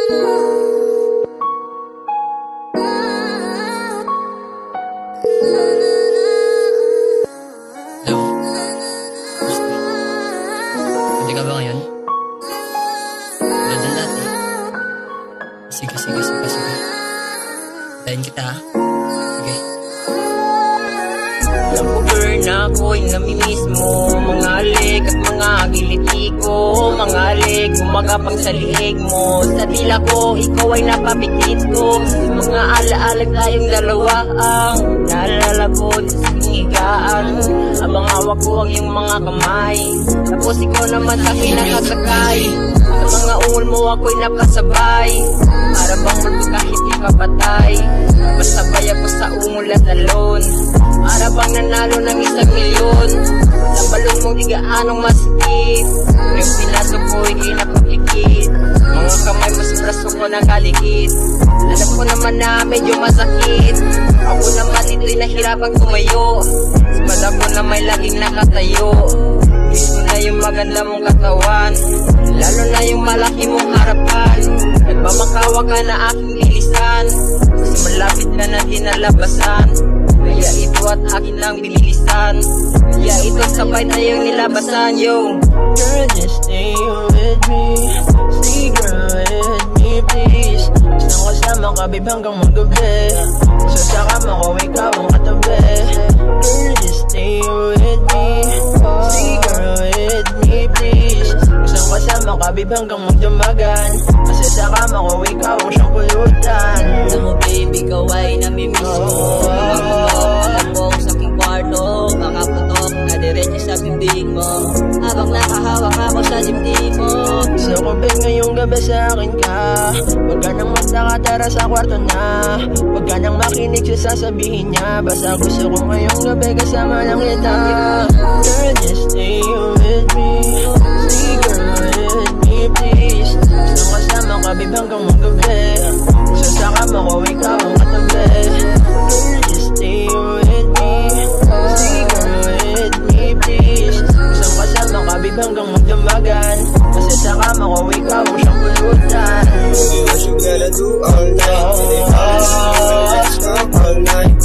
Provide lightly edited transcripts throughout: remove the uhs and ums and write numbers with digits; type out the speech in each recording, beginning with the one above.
Hello? Hindi ka ba ngayon? Tulad ng dati. Sige. Tayin kita ha. Sige. Alam ko girl na ako'y namimiss mo. Mga alik at mga giliti ko. Mga alik, gumagapang sa liig mo. Sa dila ko, ikaw ay napapikit ko. Mga alaala tayong dalawa ang naalala ko sa sinigaan. Abang hawak ko ang iyong mga kamay. Tapos ikaw naman sa kinakasakay. Sa mga ungol mo ako'y napasabay. Para bang multo kahit di ka patay. Masabay ako sa ungol at alon. Para bang nanalo ng 1 milyon. Sa balon mong di gaanong masikip. Yung pinaso ko ikay napakikit. Mga kamay mo sa braso ko nakalikit. Alam ko naman na medyo masakit. Ako naman ito'y nahirapang tumayo. Sa mata ko na may laging nakatayo. Gusto na yung maganda mong katawan. Lalo na yung malaki mong harapan. Nagmamakawa ka na aking nilisan. Kasi malapit ka na tinalabasan. Kaya ito at akin lang binilisan. Kaya ito sabay tayong nilabasan, yo. Girl, just stay with me. Stay girl with me, please. Gustong kasama ka, babe, hanggang magabi. So sa kama ko, ikaw ang katabi. Girl, just stay with me. Stay girl with me, please. Gustong kasama ka, babe, hanggang magdamagan. Kasi sa kama ko, ikaw ang siyang pulutan. Alam mo babe, ikaw ay namimiss mo. Alam mo sa aking kwarto, makaputok na diretso sa bibig mo. Habang nakahawak ako sa dibdib mo. So kung babe ngayong gabi sa akin ka, huwag ka nang magtakatara sa kwarto na. Huwag ka nang makinig sa sasabihin niya. Basta gusto ko ngayong gabi kasama lang kita. Girl, just stay with me. Stay girl with me, please. Gustong kasama ka, babe, hanggang magabi. So sa kama ko, ikaw ang katabi. Girl, just stay with me. Stay girl with me, please. Gustong kasama ka, babe, hanggang magdamagan. Kasi sa kama ko, ikaw ang siyang pulutan. Baby, what you gotta do all night? Let's go all night.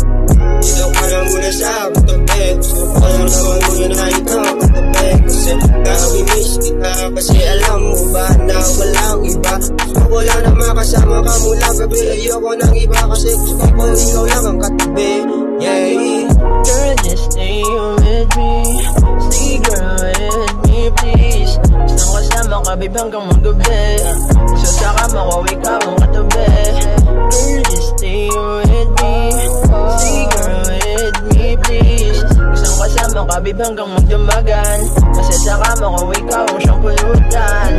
Dito ka lang muna sa katabi. Gusto ko lang naman muna na ikaw katabi. Kasi nakabimiss kita. Kasi alam mo ba na walang iba. Gusto ko lang na makasama ka mula gabi. Ayoko ng iba kasi gusto ko ikaw lang ang katabi. Yeah. Girl, just stay with me. Stay girl with me, please. Gustong kasama ka, babe, hanggang magabi. So sa kama ko, ikaw ang katabi. Girl, just stay with me. Stay girl with me, please. Gustong kasama ka, babe, hanggang magdamagan. Kasi sa kama ko, ikaw ang siyang pulutan.